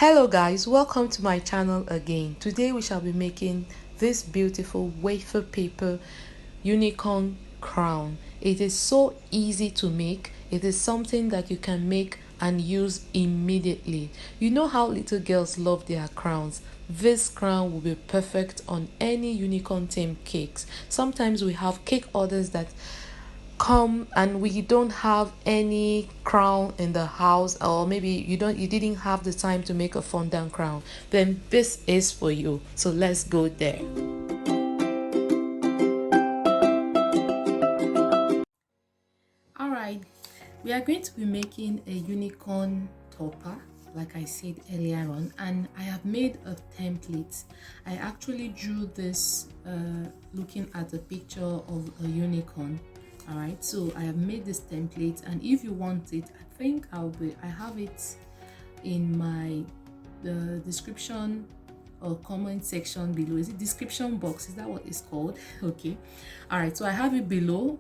Hello guys, welcome to my channel again. Today we shall be making this beautiful wafer paper unicorn crown. It is so easy to make. It is something that you can make and use immediately. You know how little girls love their crowns. This crown will be perfect on any unicorn themed cakes. Sometimes we have cake orders that come and we don't have any crown in the house, or maybe you didn't have the time to make a fondant crown, then this is for you. So let's go there. All right, we are going to be making a unicorn topper like I said earlier on, and I have made a template. I actually drew this looking at a picture of a unicorn. All right, so I have made this template, and if you want it, I think I have it in the description or comment section below. Is it description box? Is that what it's called? Okay, all right, so I have it below.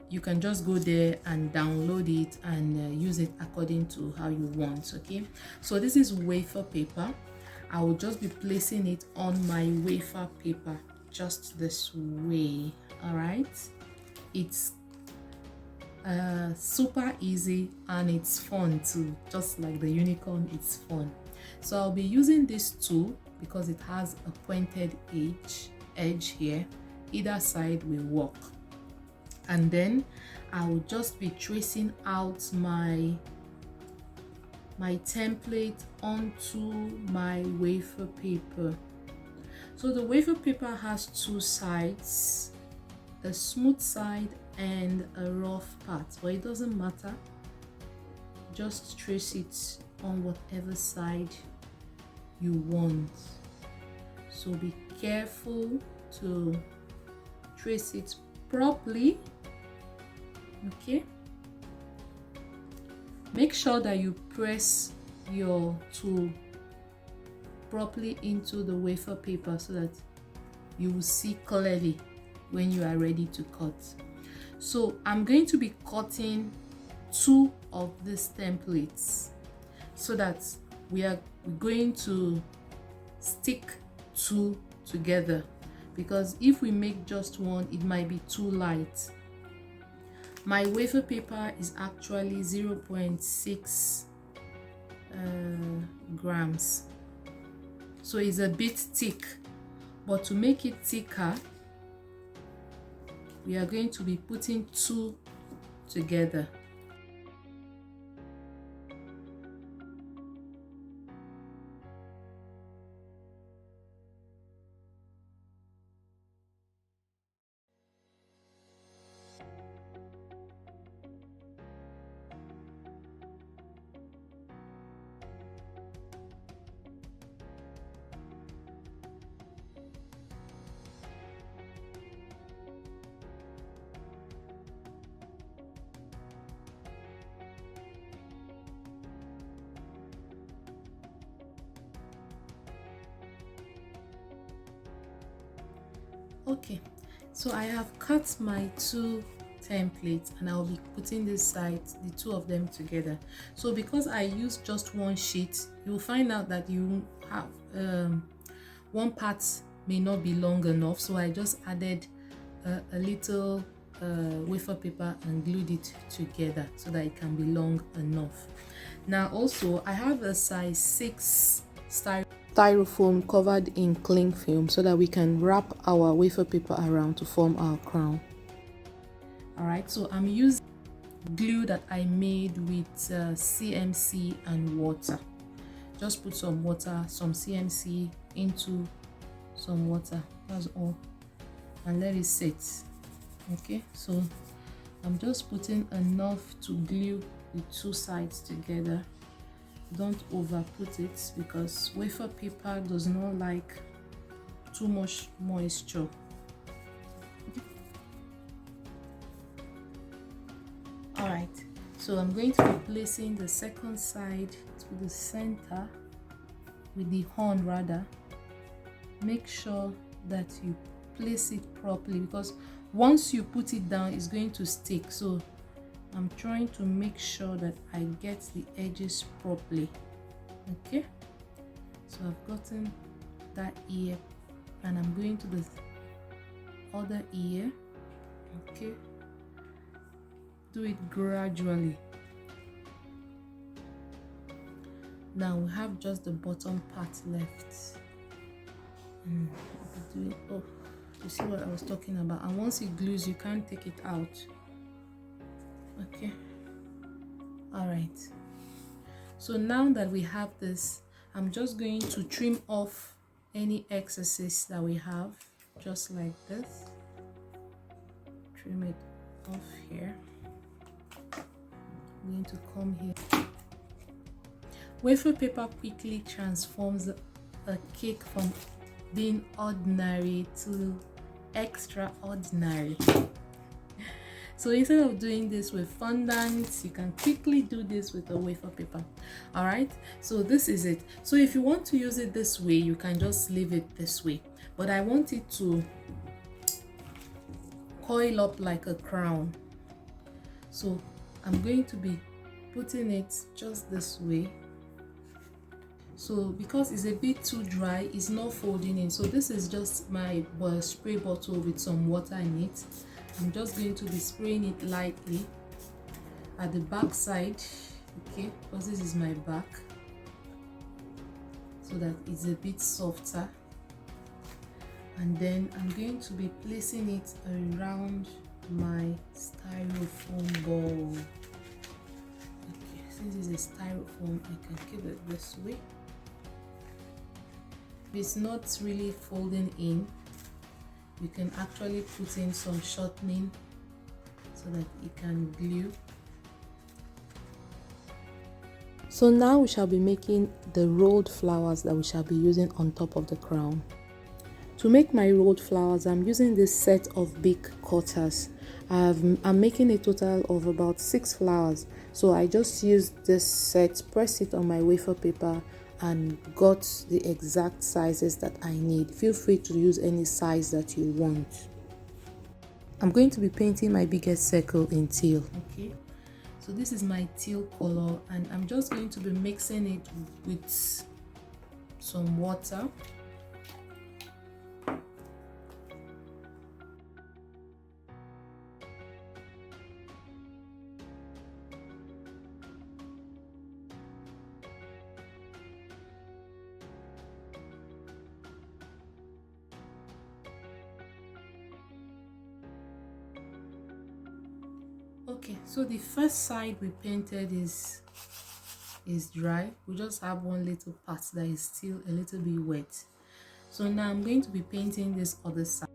You can just go there and download it and use it according to how you want. Okay, so this is wafer paper. I will just be placing it on my wafer paper just this way. All right, it's super easy and it's fun too, just like the unicorn. It's fun. So I'll be using this tool because it has a pointed edge here. Either side will work, and then I will just be tracing out my template onto my wafer paper. So the wafer paper has two sides, a smooth side and a rough part, but it doesn't matter. Just trace it on whatever side you want. So be careful to trace it properly. Okay, make sure that you press your tool properly into the wafer paper so that you will see clearly when you are ready to cut. So I'm going to be cutting two of these templates so that we are going to stick two together, because if we make just one, it might be too light. My wafer paper is actually 0.6 grams, so it's a bit thick, but to make it thicker, we are going to be putting two together. Okay, so I have cut my two templates and I'll be putting this side, the two of them together. So because I used just one sheet, you'll find out that you have one part may not be long enough, so I just added a little wafer paper and glued it together so that it can be long enough. Now also I have a size 6 styrofoam covered in cling film so that we can wrap our wafer paper around to form our crown. All right, so I'm using glue that I made with CMC and water. Just put some water, some CMC into some water, that's all, and let it sit. Okay, so I'm just putting enough to glue the two sides together. Don't over put it because wafer paper does not like too much moisture. All right, so I'm going to be placing the second side to the center with the horn rather. Make sure that you place it properly, because once you put it down it's going to stick. So I'm trying to make sure that I get the edges properly. Okay, So I've gotten that ear, and I'm going to the other ear. Okay, do it gradually. Now we have just the bottom part left. Oh, you see what I was talking about? And once it glues, you can't take it out. Okay, all right. So now that we have this, I'm just going to trim off any excesses that we have, just like this. Trim it off here. I'm going to come here. Wafer paper quickly transforms a cake from being ordinary to extraordinary. So instead of doing this with fondant, you can quickly do this with a wafer paper. All right, so this is it. So if you want to use it this way, you can just leave it this way, but I want it to coil up like a crown. So I'm going to be putting it just this way. So because it's a bit too dry, it's not folding in. So this is just my spray bottle with some water in it. I'm just going to be spraying it lightly at the back side, okay, because this is my back, so that it's a bit softer. And then I'm going to be placing it around my styrofoam ball. Okay, since it's a styrofoam, I can keep it this way. If it's not really folding in, you can actually put in some shortening so that it can glue. So now we shall be making the rolled flowers that we shall be using on top of the crown. To make my rolled flowers, I'm using this set of big cutters. I'm making a total of about 6 flowers. So I just used this set, press it on my wafer paper, and got the exact sizes that I need. Feel free to use any size that you want. I'm going to be painting my biggest circle in teal. Okay, so this is my teal color, and I'm just going to be mixing it with some water. Okay, so the first side we painted is dry. We just have one little part that is still a little bit wet. So now I'm going to be painting this other side.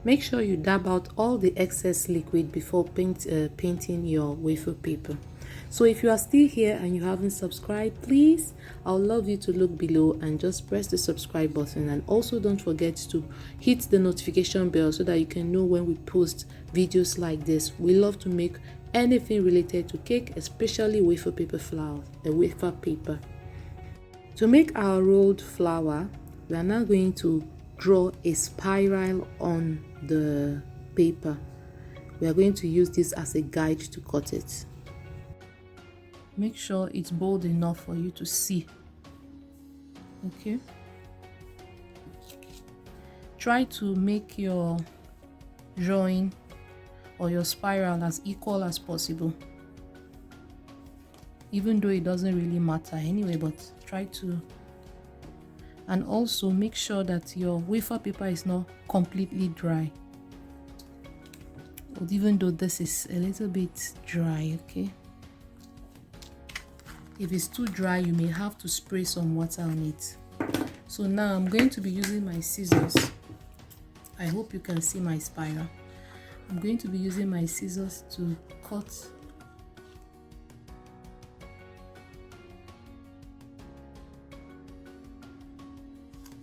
Make sure you dab out all the excess liquid before painting your wafer paper. So if you are still here and you haven't subscribed, please, I would love you to look below and just press the subscribe button, and also don't forget to hit the notification bell so that you can know when we post videos like this. We love to make anything related to cake, especially wafer paper flowers, wafer paper. To make our rolled flower, we are now going to draw a spiral on the paper. We are going to use this as a guide to cut it. Make sure it's bold enough for you to see. Okay, try to make your drawing or your spiral as equal as possible, even though it doesn't really matter anyway, but try to. And also make sure that your wafer paper is not completely dry, but even though this is a little bit dry. Okay, if it's too dry, you may have to spray some water on it. So now I'm going to be using my scissors. I hope you can see my spiral. I'm going to be using my scissors to cut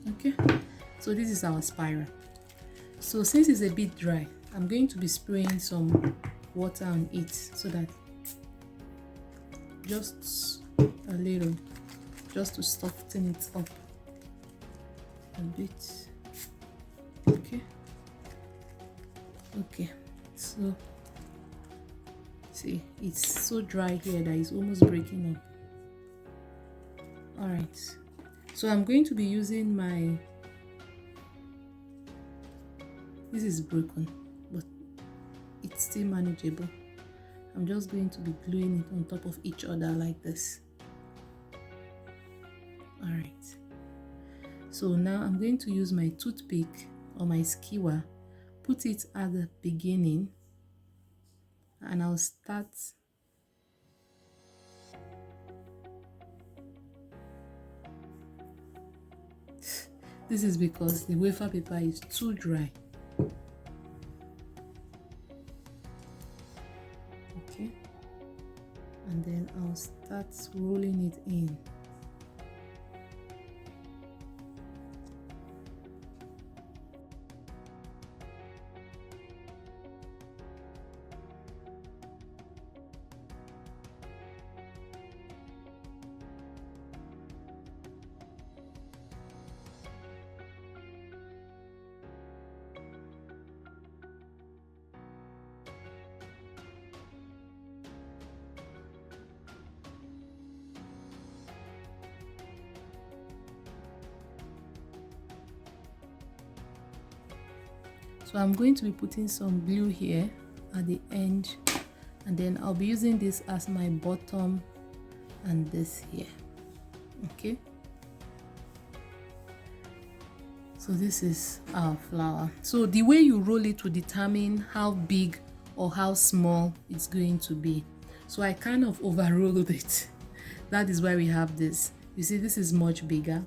okay, so this is our spiral. So since it's a bit dry, I'm going to be spraying some water on it, so that just a little, just to soften it up a bit. Okay, so see, it's so dry here that it's almost breaking up. All right, so I'm going to be using my, this is broken but it's still manageable. I'm just going to be gluing it on top of each other like this. All right, so now I'm going to use my toothpick or my skewer, put it at the beginning, and I'll start this is because the wafer paper is too dry. Okay, and then I'll start rolling it in. So I'm going to be putting some glue here at the end, and then I'll be using this as my bottom and this here. Okay, so this is our flower. So the way you roll it will determine how big or how small it's going to be. So I kind of overrolled it. That is why we have this. You see, this is much bigger.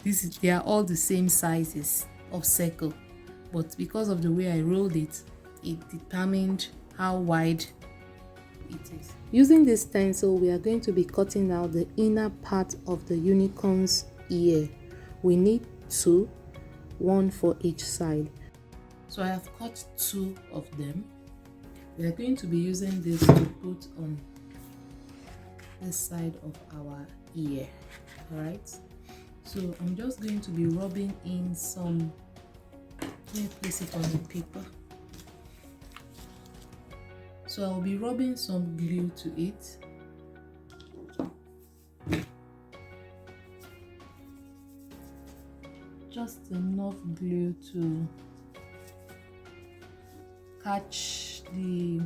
They are all the same sizes of circle, but because of the way I rolled it, it determined how wide it is. Using this stencil, we are going to be cutting out the inner part of the unicorn's ear. We need two, one for each side. So I have cut two of them. We are going to be using this to put on this side of our ear. All right, so I'm just going to be rubbing in some, let me place it on the paper. So I'll be rubbing some glue to it. Just enough glue to catch the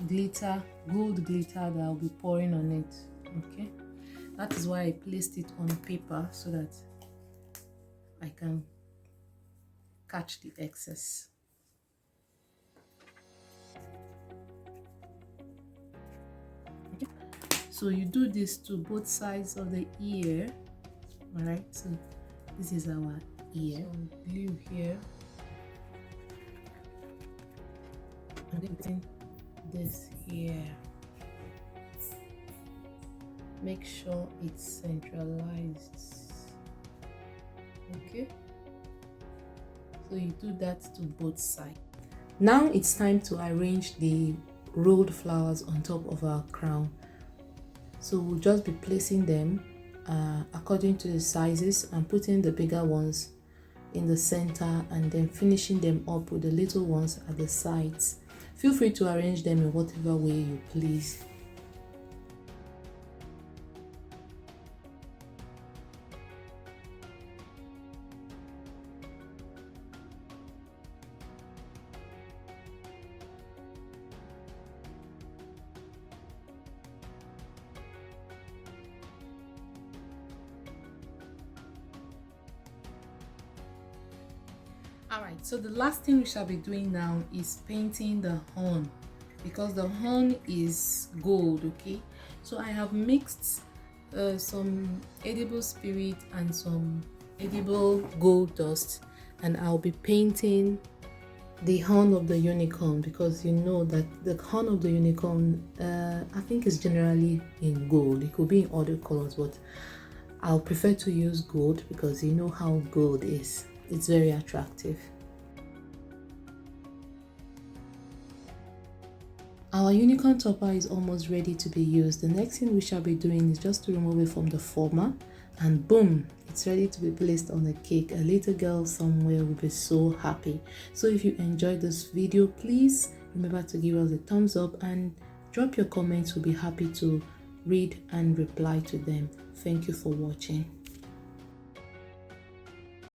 glitter, gold glitter that I'll be pouring on it. Okay, that is why I placed it on paper, so that I can catch the excess. Okay. So you do this to both sides of the ear. All right, so this is our ear. So glue here, and then putting this here. Make sure it's centralized. Okay, so you do that to both sides. Now it's time to arrange the rolled flowers on top of our crown. So we'll just be placing them according to the sizes and putting the bigger ones in the center, and then finishing them up with the little ones at the sides. Feel free to arrange them in whatever way you please. Alright, so the last thing we shall be doing now is painting the horn, because the horn is gold. Okay, so I have mixed some edible spirit and some edible gold dust, and I'll be painting the horn of the unicorn, because you know that the horn of the unicorn I think is generally in gold. It could be in other colors, but I'll prefer to use gold because you know how gold is. It's very attractive. Our unicorn topper is almost ready to be used. The next thing we shall be doing is just to remove it from the former, and boom, it's ready to be placed on the cake. A little girl somewhere will be so happy. So if you enjoyed this video, please remember to give us a thumbs up and drop your comments. We'll be happy to read and reply to them. Thank you for watching.